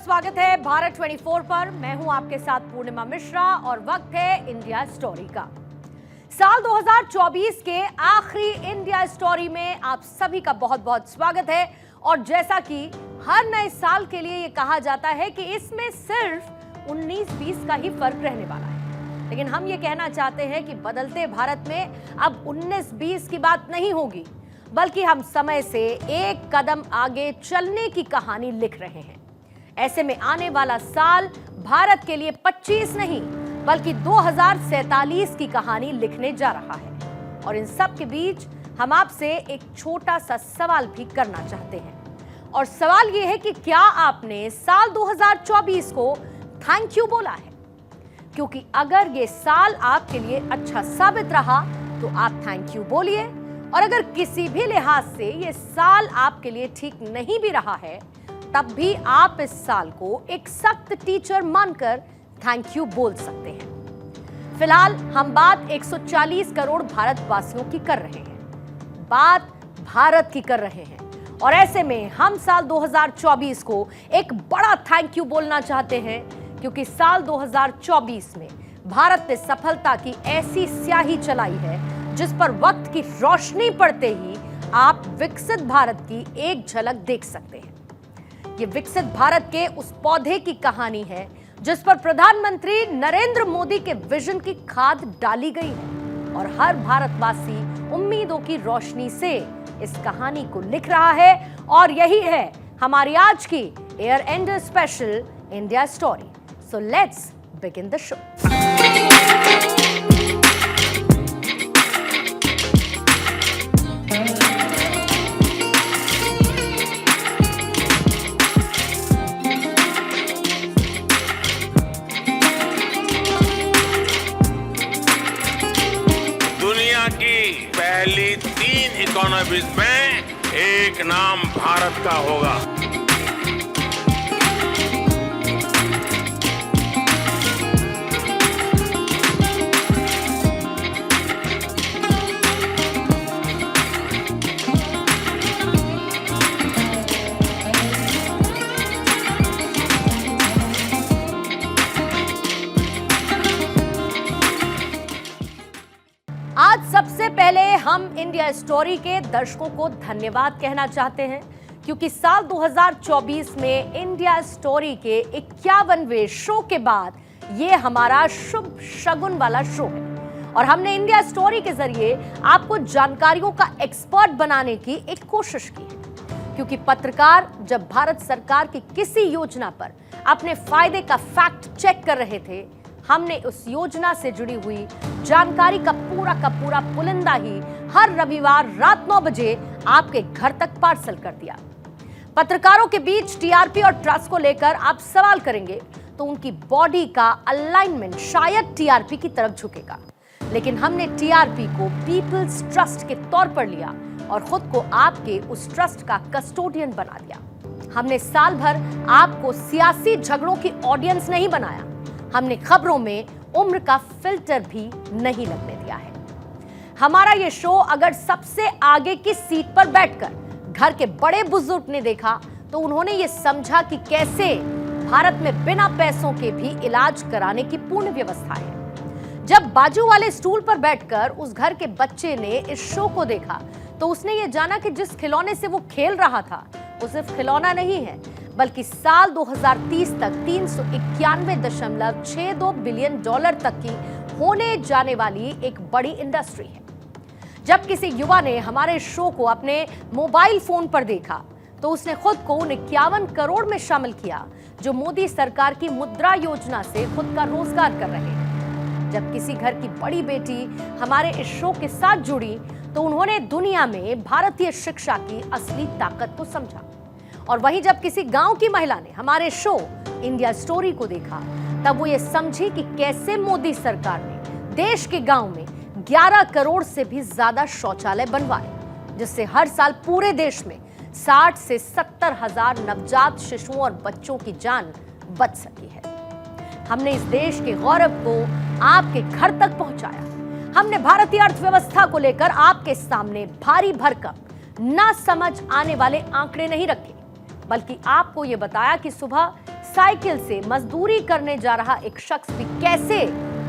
स्वागत है भारत 24 पर। मैं हूं आपके साथ पूर्णिमा मिश्रा और वक्त है इंडिया स्टोरी का। साल 2024 के आखिरी इंडिया स्टोरी में आप सभी का बहुत बहुत स्वागत है। और जैसा कि हर नए साल के लिए ये कहा जाता है कि इसमें सिर्फ 19-20 का ही फर्क रहने वाला है, लेकिन हम ये कहना चाहते हैं कि बदलते भारत में अब 19-20 की बात नहीं होगी, बल्कि हम समय से एक कदम आगे चलने की कहानी लिख रहे हैं। ऐसे में आने वाला साल भारत के लिए 25 नहीं बल्कि 2047 की कहानी लिखने जा रहा है। और इन सब के बीच हम आपसे एक छोटा सा सवाल भी करना चाहते हैं, और सवाल यह है कि क्या आपने साल 2024 को थैंक यू बोला है? क्योंकि अगर ये साल आपके लिए अच्छा साबित रहा तो आप थैंक यू बोलिए, और अगर किसी भी लिहाज से ये साल आपके लिए ठीक नहीं भी रहा है तब भी आप इस साल को एक सख्त टीचर मानकर थैंक यू बोल सकते हैं। फिलहाल हम बात 140 करोड़ भारतवासियों की कर रहे हैं, बात भारत की कर रहे हैं, और ऐसे में हम साल 2024 को एक बड़ा थैंक यू बोलना चाहते हैं, क्योंकि साल 2024 में भारत ने सफलता की ऐसी स्याही चलाई है जिस पर वक्त की रोशनी पड़ते ही आप विकसित भारत की एक झलक देख सकते हैं। ये विकसित भारत के उस पौधे की कहानी है जिस पर प्रधानमंत्री नरेंद्र मोदी के विजन की खाद डाली गई है, और हर भारतवासी उम्मीदों की रोशनी से इस कहानी को लिख रहा है। और यही है हमारी आज की year ender special India story. So let's begin the show. पहली 3 इकोनॉमीज में एक नाम भारत का होगा। आज सबसे पहले हम इंडिया स्टोरी के दर्शकों को धन्यवाद कहना चाहते हैं, क्योंकि साल 2024 में इंडिया स्टोरी के 51वें शो के बाद ये हमारा शुभ शगुन वाला शो है, और हमने इंडिया स्टोरी के जरिए आपको जानकारियों का एक्सपर्ट बनाने की एक कोशिश की है। क्योंकि पत्रकार जब भारत सरकार की किसी योजना पर अपने फायदे का फैक्ट चेक कर रहे थे, हमने उस योजना से जुड़ी हुई जानकारी का पूरा पुलिंदा ही हर रविवार रात 9 बजे आपके घर तक पार्सल कर दिया। पत्रकारों के बीच टीआरपी और ट्रस्ट को लेकर आप सवाल करेंगे तो उनकी बॉडी का अलाइनमेंट शायद टीआरपी की तरफ झुकेगा, लेकिन हमने टीआरपी को पीपल्स ट्रस्ट के तौर पर लिया और खुद को आपके उस ट्रस्ट का कस्टोडियन बना दिया। हमने साल भर आपको सियासी झगड़ों की ऑडियंस नहीं बनाया, हमने खबरों में उम्र का फिल्टर भी नहीं लगने दिया है। हमारा ये शो अगर सबसे आगे की सीट पर बैठकर घर के बड़े बुजुर्ग ने देखा तो उन्होंने ये समझा कि कैसे भारत में बिना पैसों के भी इलाज कराने की पूर्ण व्यवस्था है। जब बाजू वाले स्टूल पर बैठकर उस घर के बच्चे ने इस शो को देखा तो उसने ये जाना कि जिस खिलौने से वो खेल रहा था वो सिर्फ खिलौना नहीं है, बल्कि साल 2030 तक 391.62 बिलियन डॉलर तक की होने जाने वाली एक बड़ी इंडस्ट्री है। जब किसी युवा ने हमारे शो को अपने मोबाइल फोन पर देखा तो उसने खुद को 51 करोड़ में शामिल किया जो मोदी सरकार की मुद्रा योजना से खुद का रोजगार कर रहे हैं। जब किसी घर की बड़ी बेटी हमारे इस शो के साथ जुड़ी तो उन्होंने दुनिया में भारतीय शिक्षा की असली ताकत को समझा। और वहीं जब किसी गांव की महिला ने हमारे शो इंडिया स्टोरी को देखा तब वो ये समझी कि कैसे मोदी सरकार ने देश के गांव में 11 करोड़ से भी ज्यादा शौचालय बनवाए, जिससे हर साल पूरे देश में 60 से 70 हजार नवजात शिशुओं और बच्चों की जान बच सकी है। हमने इस देश के गौरव को आपके घर तक पहुंचाया। हमने भारतीय अर्थव्यवस्था को लेकर आपके सामने भारी भरकम ना समझ आने वाले आंकड़े नहीं रखे, बल्कि आपको यह बताया कि सुबह मोटरसाइकिल से मजदूरी करने जा रहा एक शख्स भी कैसे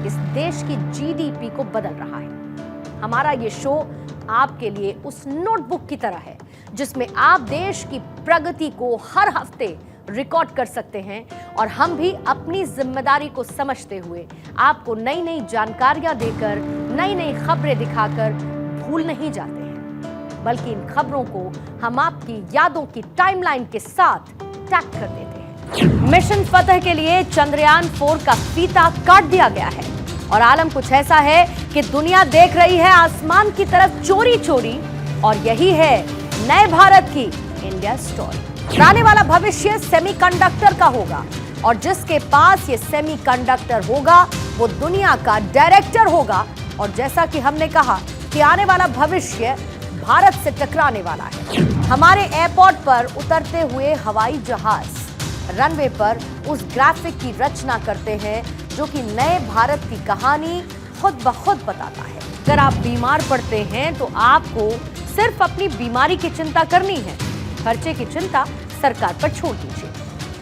इस देश की जीडीपी को बदल रहा है। हमारा ये शो आपके लिए उस नोटबुक की तरह है जिसमें आप देश की प्रगति को हर हफ्ते रिकॉर्ड कर सकते हैं और हम भी अपनी जिम्मेदारी को समझते हुए आपको नई नई जानकारियां देकर, नई नई खबरें दिखाकर भूल नहीं जाते हैं, बल्कि इन खबरों को हम आपकी यादों की टाइमलाइन के साथ टैग कर देते हैं। मिशन फतह के लिए चंद्रयान 4 का फीता काट दिया गया है और आलम कुछ ऐसा है कि दुनिया देख रही है आसमान की तरफ चोरी चोरी, और यही है नए भारत की इंडिया स्टोरी। आने वाला भविष्य सेमीकंडक्टर का होगा और जिसके पास ये सेमीकंडक्टर होगा वो दुनिया का डायरेक्टर होगा। और जैसा कि हमने कहा कि आने वाला भविष्य भारत से टकराने वाला है। हमारे एयरपोर्ट पर उतरते हुए हवाई जहाज रनवे पर उस ग्राफिक की रचना करते हैं जो कि नए भारत की कहानी खुद ब खुद बताता है। अगर आप बीमार पड़ते हैं तो आपको सिर्फ अपनी बीमारी की चिंता करनी है, खर्चे की चिंता सरकार पर छोड़ दीजिए।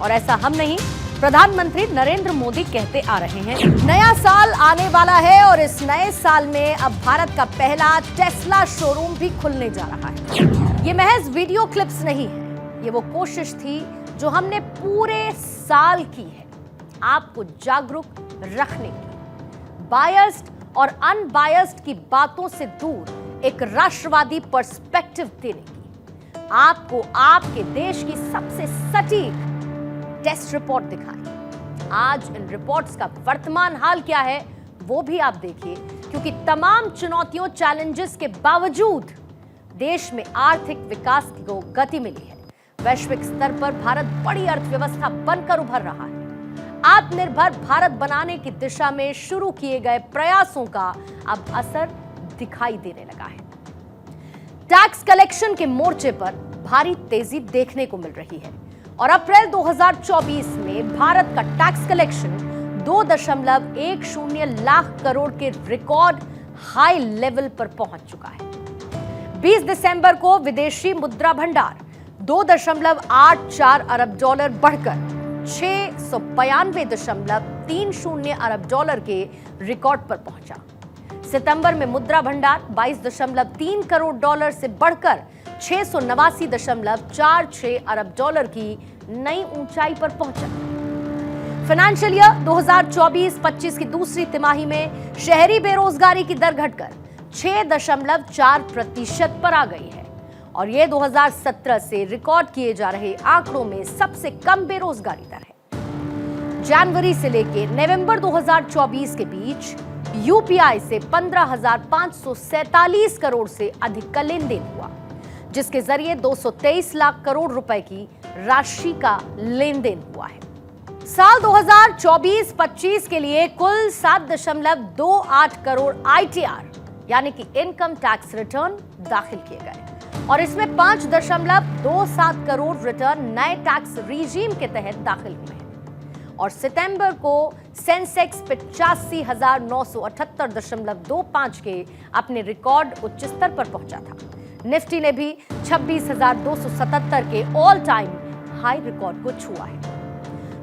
और ऐसा हम नहीं, प्रधानमंत्री नरेंद्र मोदी कहते आ रहे हैं। नया साल आने वाला है और इस नए साल में अब भारत का पहला टेस्ला शोरूम भी खुलने जा रहा है। ये महज वीडियो क्लिप्स नहीं है, ये वो कोशिश थी जो हमने पूरे साल की है आपको जागरूक रखने की, बायस्ड और अनबायस्ड की बातों से दूर एक राष्ट्रवादी पर्सपेक्टिव देने की, आपको आपके देश की सबसे सटीक टेस्ट रिपोर्ट दिखाई। आज इन रिपोर्ट्स का वर्तमान हाल क्या है वो भी आप देखिए, क्योंकि तमाम चुनौतियों, चैलेंजेस के बावजूद देश में आर्थिक विकास को गति मिली है। वैश्विक स्तर पर भारत बड़ी अर्थव्यवस्था बनकर उभर रहा है। आत्मनिर्भर भारत बनाने की दिशा में शुरू किए गए प्रयासों का अब असर दिखाई देने लगा है। टैक्स कलेक्शन के मोर्चे पर भारी तेजी देखने को मिल रही है और अप्रैल 2024 में भारत का टैक्स कलेक्शन 2.10 लाख करोड़ के रिकॉर्ड हाई लेवल पर पहुंच चुका है। 20 दिसंबर को विदेशी मुद्रा भंडार 2.84 अरब डॉलर बढ़कर 692.30 अरब डॉलर के रिकॉर्ड पर पहुंचा। सितंबर में मुद्रा भंडार 22.3 करोड़ डॉलर से बढ़कर 689.46 अरब डॉलर की नई ऊंचाई पर पहुंचा। फाइनेंशियल ईयर 2024-25 की दूसरी तिमाही में शहरी बेरोजगारी की दर घटकर 6.4% पर आ गई है और यह 2017 से रिकॉर्ड किए जा रहे आंकड़ों में सबसे कम बेरोजगारी दर है। जनवरी से लेकर नवंबर 2024 के बीच यूपीआई से 15,547 करोड़ से अधिक का लेन देन हुआ, जिसके जरिए 223 लाख करोड़ रुपए की राशि का लेन देन हुआ है। साल 2024-25 के लिए कुल 7.28 करोड़ आईटीआर यानी कि इनकम टैक्स रिटर्न दाखिल किए गए और इसमें 5.27 करोड़ रिटर्न नए टैक्स रिजीम के तहत दाखिल हुए हैं और सितंबर को सेंसेक्स 85,978.25 के अपने रिकॉर्ड उच्च स्तर पर पहुंचा था। निफ्टी ने भी 26,277 के ऑल टाइम हाई रिकॉर्ड को छुआ है।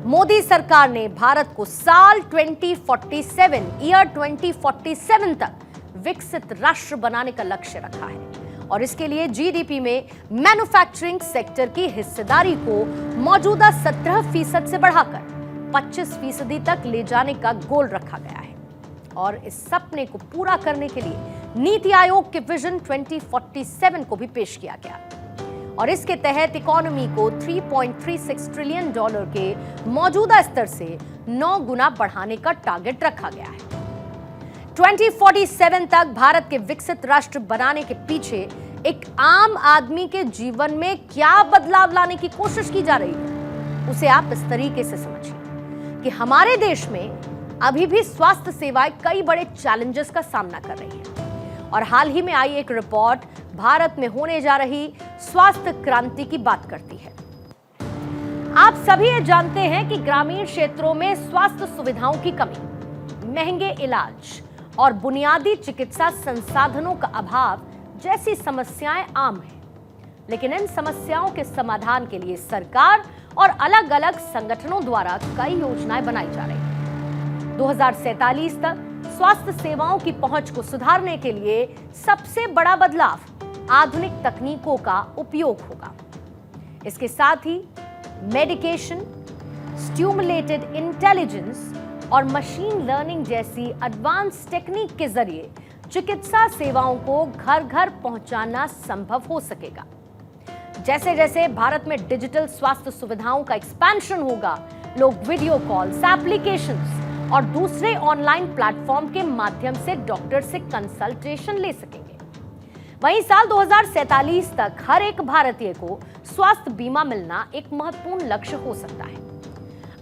मोदी सरकार ने भारत को साल 2047 तक विकसित राष्ट्र बनाने का लक्ष्य रखा है और इसके लिए जीडीपी में मैन्युफैक्चरिंग सेक्टर की हिस्सेदारी को मौजूदा 17% से बढ़ाकर 25% तक ले जाने का गोल रखा गया है और इस सपने को पूरा करने के लिए नीति आयोग के विजन 2047 को भी पेश किया गया और इसके तहत इकोनॉमी को 3.36 ट्रिलियन डॉलर के मौजूदा स्तर से 9 गुना बढ़ाने का टारगेट रखा गया है। 2047 तक भारत के विकसित राष्ट्र बनाने के पीछे एक आम आदमी के जीवन में क्या बदलाव लाने की कोशिश की जा रही है, उसे आप इस तरीके से समझिए कि हमारे देश में अभी भी स्वास्थ्य सेवाएं कई बड़े चैलेंजेस का सामना कर रही हैं और हाल ही में आई एक रिपोर्ट भारत में होने जा रही स्वास्थ्य क्रांति की बात करती है। आप सभी ये जानते हैं कि ग्रामीण क्षेत्रों में स्वास्थ्य सुविधाओं की कमी, महंगे इलाज और बुनियादी चिकित्सा संसाधनों का अभाव जैसी समस्याएं आम हैं। लेकिन इन समस्याओं के समाधान के लिए सरकार और अलग अलग संगठनों द्वारा कई योजनाएं बनाई जा रही हैं। 2047 तक स्वास्थ्य सेवाओं की पहुंच को सुधारने के लिए सबसे बड़ा बदलाव आधुनिक तकनीकों का उपयोग होगा। इसके साथ ही मेडिकेशन, स्टिमुलेटेड इंटेलिजेंस और मशीन लर्निंग जैसी एडवांस टेक्निक के जरिए चिकित्सा सेवाओं को घर घर पहुंचाना संभव हो सकेगा। जैसे जैसे भारत में डिजिटल स्वास्थ्य सुविधाओं का एक्सपेंशन होगा, लोग वीडियो कॉल्स, एप्लीकेशंस और दूसरे ऑनलाइन प्लेटफॉर्म के माध्यम से डॉक्टर से कंसल्टेशन ले सकेंगे। वहीं साल 2047 तक हर एक भारतीय को स्वास्थ्य बीमा मिलना एक महत्वपूर्ण लक्ष्य हो सकता है।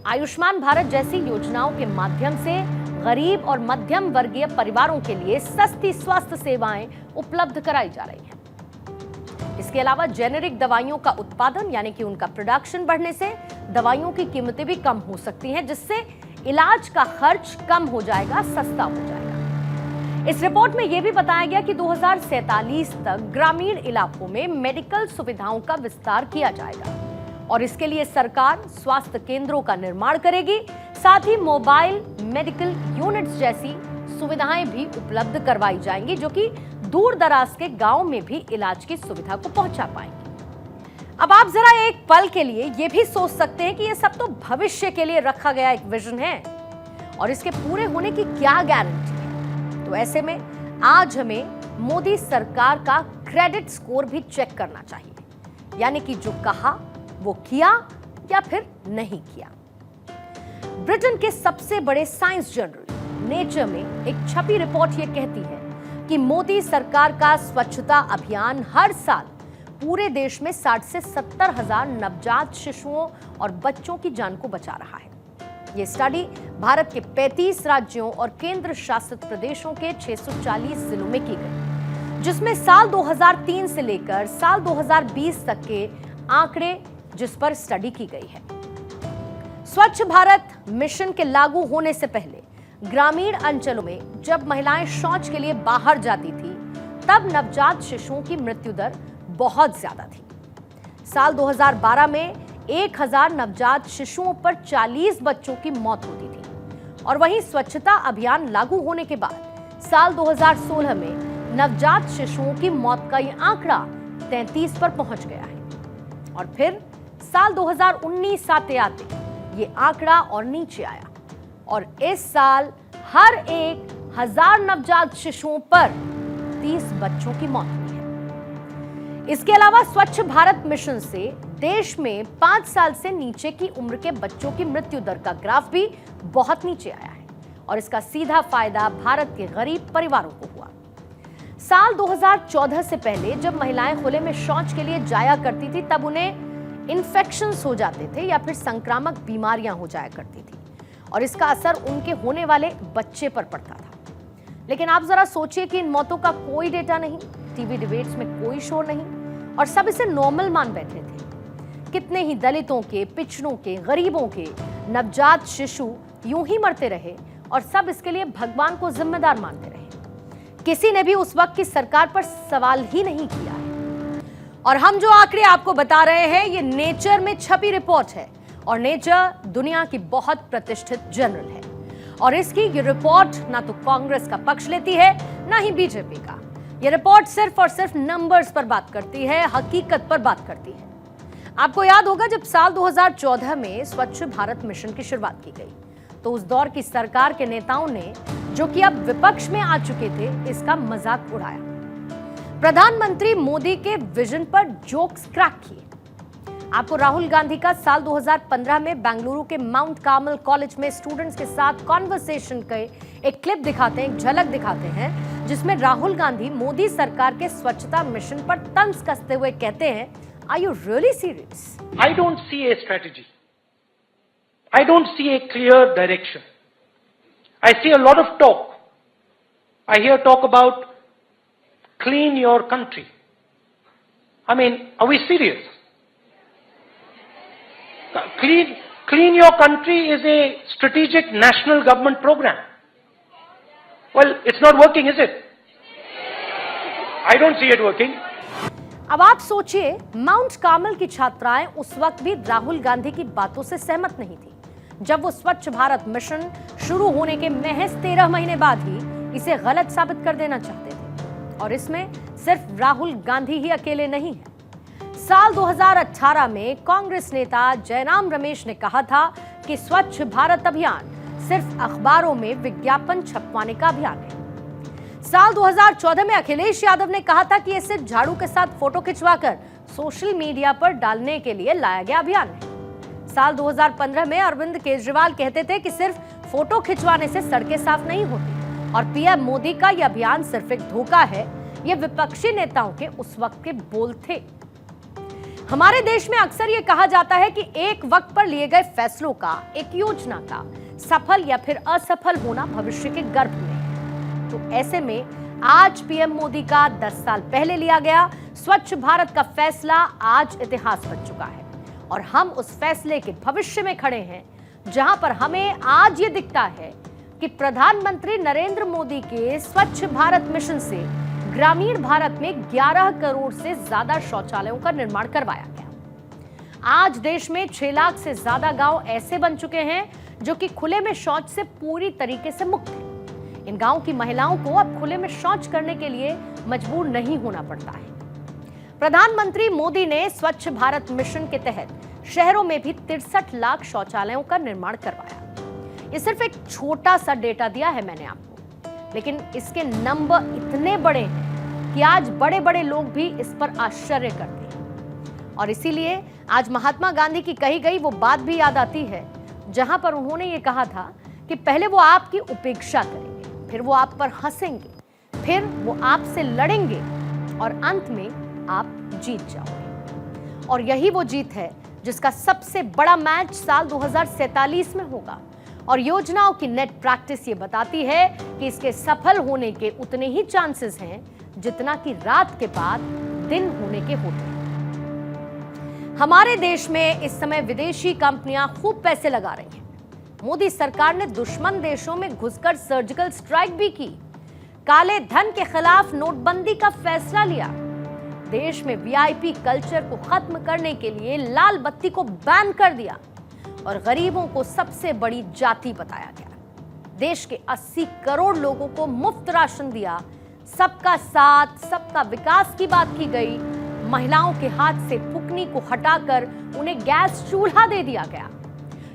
आयुष्मान भारत जैसी योजनाओं के माध्यम से गरीब और मध्यम वर्गीय परिवारों के लिए सस्ती स्वास्थ्य सेवाएं उपलब्ध कराई जा रही हैं। इसके अलावा जेनेरिक दवाइयों का उत्पादन यानी कि उनका प्रोडक्शन बढ़ने से दवाइयों की कीमतें भी कम हो सकती हैं, जिससे इलाज का खर्च कम हो जाएगा, सस्ता हो जाएगा। इस रिपोर्ट में यह भी बताया गया कि 2047 तक ग्रामीण इलाकों में मेडिकल सुविधाओं का विस्तार किया जाएगा और इसके लिए सरकार स्वास्थ्य केंद्रों का निर्माण करेगी। साथ ही मोबाइल मेडिकल यूनिट्स जैसी सुविधाएं भी उपलब्ध करवाई जाएंगी, जो कि दूर दराज के गांव में भी इलाज की सुविधा को पहुंचा पाएंगे। अब आप जरा एक पल के लिए यह भी सोच सकते हैं कि यह सब तो भविष्य के लिए रखा गया एक विजन है और इसके पूरे होने की क्या गारंटी है। तो ऐसे में आज हमें मोदी सरकार का क्रेडिट स्कोर भी चेक करना चाहिए, यानी कि जो कहा वो किया या फिर नहीं किया। ब्रिटेन के सबसे बड़े साइंस जर्नल नेचर में एक छपी रिपोर्ट यह कहती है कि मोदी सरकार का स्वच्छता अभियान हर साल पूरे देश में 60 से 70 हजार नवजात शिशुओं और बच्चों की जान को बचा रहा है। यह स्टडी भारत के 35 राज्यों और केंद्र शासित प्रदेशों के 640 जिलों में की गई, जिसमें साल 2003 से लेकर साल 2020 तक के आंकड़े जिस पर स्टडी की गई है। स्वच्छ भारत मिशन के लागू होने से पहले ग्रामीण अंचलों में जब महिलाएं शौच के लिए बाहर जाती थी, तब नवजात शिशुओं की मृत्यु दर बहुत ज्यादा थी। साल 2012 में 1000 नवजात शिशुओं पर 40 बच्चों की मौत होती थी और वहीं स्वच्छता अभियान लागू होने के बाद साल 2016 में नवजात शिशुओं की मौत का यह आंकड़ा 33 पर पहुंच गया है और फिर साल 2019 आते आते ये आंकड़ा और नीचे आया और इस साल हर 1000 नवजात शिशुओं पर 30 बच्चों की मौत हुई है। इसके अलावा स्वच्छ भारत मिशन से देश में 5 साल से नीचे की उम्र के बच्चों की मृत्यु दर का ग्राफ भी बहुत नीचे आया है और इसका सीधा फायदा भारत के गरीब परिवारों को हुआ। साल 2014 से पहले जब महिलाएं खुले में शौच के लिए जाया करती थी, तब उन्हें इन्फेक्शंस हो जाते थे या फिर संक्रामक बीमारियां हो जाया करती थी और इसका असर उनके होने वाले बच्चे पर पड़ता था। लेकिन आप जरा सोचिए कि इन मौतों का कोई डेटा नहीं, टीवी डिबेट्स में कोई शोर नहीं और सब इसे नॉर्मल मान बैठे थे। कितने ही दलितों के, पिछड़ों के, गरीबों के नवजात शिशु यूं ही मरते रहे और सब इसके लिए भगवान को जिम्मेदार मानते रहे। किसी ने भी उस वक्त की सरकार पर सवाल ही नहीं किया है। और हम जो आंकड़े आपको बता रहे हैं ये नेचर में छपी रिपोर्ट है और नेचर दुनिया की बहुत प्रतिष्ठित जर्नल है और इसकी ये रिपोर्ट ना तो कांग्रेस का पक्ष लेती है ना ही बीजेपी का। ये रिपोर्ट सिर्फ और सिर्फ नंबर्स पर बात करती है, हकीकत पर बात करती है। आपको याद होगा जब साल 2014 में स्वच्छ भारत मिशन की शुरुआत की गई तो उस दौर की सरकार के नेताओं ने, जो कि अब विपक्ष में आ चुके थे, इसका मजाक उड़ाया। प्रधानमंत्री मोदी के विजन पर जोक्स क्रैक किए। आपको राहुल गांधी का साल 2015 में बेंगलुरु के माउंट कार्मल कॉलेज में स्टूडेंट्स के साथ कॉन्वर्सेशन के एक क्लिप दिखाते हैं, एक झलक दिखाते हैं, जिसमें राहुल गांधी मोदी सरकार के स्वच्छता मिशन पर तंज कसते हुए कहते हैं, are you really serious? I don't see a strategy. I don't see a clear direction. I see a lot of talk. I hear talk about clean your country. I mean, are we serious? Clean your country is a strategic national government program. Well, it's not working, is it? I don't see it working. अब आप सोचिए, mount Carmel की छात्राएं उस वक्त भी राहुल गांधी की बातों से सहमत नहीं थी, जब वो स्वच्छ भारत मिशन शुरू होने के महज 13 महीने बाद ही इसे गलत साबित कर देना चाहते थे। और इसमें सिर्फ राहुल गांधी ही अकेले नहीं है। साल 2018 में कांग्रेस नेता जयराम रमेश ने कहा था कि स्वच्छ भारत अभियान सिर्फ अखबारों में विज्ञापन छपवाने का अभियान है। साल 2014 में अखिलेश यादव ने कहा था कि यह सिर्फ झाड़ू के साथ फोटो खिंचवाकर सोशल मीडिया पर डालने के लिए लाया गया अभियान है। साल 2015 में अरविंद केजरीवाल कहते थे कि सिर्फ फोटो खिंचवाने से सड़कें साफ नहीं होती और पीएम मोदी का यह अभियान सिर्फ एक धोखा है। ये विपक्षी नेताओं के उस वक्त के बोल थे। हमारे देश में अक्सर यह कहा जाता है कि एक वक्त पर लिए गए फैसलों का, एक योजना का सफल या फिर असफल होना भविष्य के गर्भ में है। तो ऐसे में आज पीएम मोदी का 10 साल पहले लिया गया स्वच्छ भारत का फैसला आज इतिहास बन चुका है और हम उस फैसले के भविष्य में खड़े हैं, जहां पर हमें आज ये दिखता है कि प्रधानमंत्री नरेंद्र मोदी के स्वच्छ भारत मिशन से ग्रामीण भारत में 11 करोड़ से ज्यादा शौचालयों का निर्माण करवाया गया। आज देश में 6 लाख से ज्यादा गांव ऐसे बन चुके हैं जो कि खुले में शौच से पूरी तरीके से मुक्त हैं। इन गांव की महिलाओं को अब खुले में शौच करने के लिए मजबूर नहीं होना पड़ता है। प्रधानमंत्री मोदी ने स्वच्छ भारत मिशन के तहत शहरों में भी 63 लाख शौचालयों का निर्माण करवाया। ये सिर्फ एक छोटा सा डेटा दिया है मैंने आपको, लेकिन इसके नंबर इतने बड़े हैं कि आज बड़े बड़े लोग भी इस पर आश्चर्य करते हैं। और इसीलिए आज महात्मा गांधी की कही गई वो बात भी याद आती है, जहां पर उन्होंने ये कहा था कि पहले वो आपकी उपेक्षा करेंगे, फिर वो आप पर हंसेंगे, फिर वो आपसे लड़ेंगे और अंत में आप जीत जाओगे। और यही वो जीत है जिसका सबसे बड़ा मैच साल 2047 में होगा। और योजनाओं की नेट प्रैक्टिस ये बताती है कि इसके सफल होने के उतने ही चांसेस हैं जितना कि रात के बाद दिन होने के होते हैं। हमारे देश में इस समय विदेशी कंपनियां खूब पैसे लगा रही हैं। मोदी सरकार ने दुश्मन देशों में घुसकर सर्जिकल स्ट्राइक भी की, काले धन के खिलाफ नोटबंदी का फैसला लिया, देश में वीआईपी कल्चर को खत्म करने के लिए लाल बत्ती को बैन कर दिया और गरीबों को सबसे बड़ी जाति बताया गया। देश के 80 करोड़ लोगों को मुफ्त राशन दिया, सबका साथ सबका विकास की बात की गई, महिलाओं के हाथ से फुकनी को हटाकर उन्हें गैस चूल्हा दे दिया गया,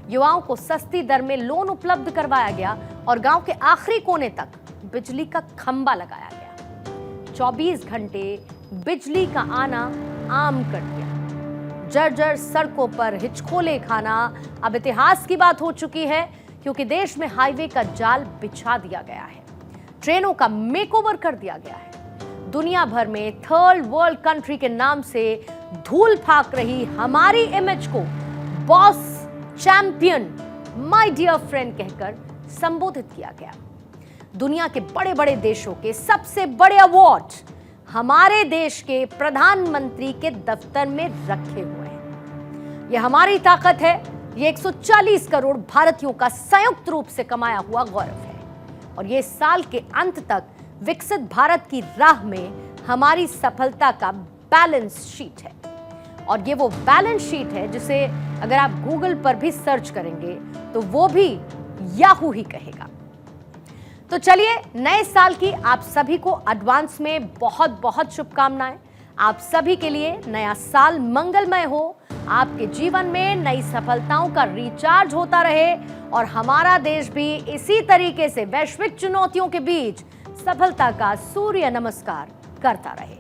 युवाओं को सस्ती दर में लोन उपलब्ध करवाया गया और गांव के आखिरी कोने तक बिजली का खंबा लगाया गया। 24 घंटे बिजली का आना आम कर दिया। जर्जर सड़कों पर हिचकोले खाना अब इतिहास की बात हो चुकी है, क्योंकि देश में हाईवे का जाल बिछा दिया गया है, ट्रेनों का मेकओवर कर दिया गया है। दुनिया भर में थर्ड वर्ल्ड कंट्री के नाम से धूल फाक रही हमारी इमेज को boss, champion, my dear friend कहकर संबोधित किया गया। दुनिया के बड़े बड़े देशों के सबसे बड़े अवार्ड हमारे देश के प्रधानमंत्री के दफ्तर में रखे हुए हैं। यह हमारी ताकत है, ये 140 करोड़ भारतीयों का संयुक्त रूप से कमाया हुआ गौरव है और ये साल के अंत तक विकसित भारत की राह में हमारी सफलता का बैलेंस शीट है। और ये वो बैलेंस शीट है जिसे अगर आप गूगल पर भी सर्च करेंगे तो वो भी याहू ही कहेगा। तो चलिए, नए साल की आप सभी को एडवांस में बहुत बहुत शुभकामनाएं। आप सभी के लिए नया साल मंगलमय हो, आपके जीवन में नई सफलताओं का रिचार्ज होता रहे और हमारा देश भी इसी तरीके से वैश्विक चुनौतियों के बीच सफलता का सूर्य नमस्कार करता रहे।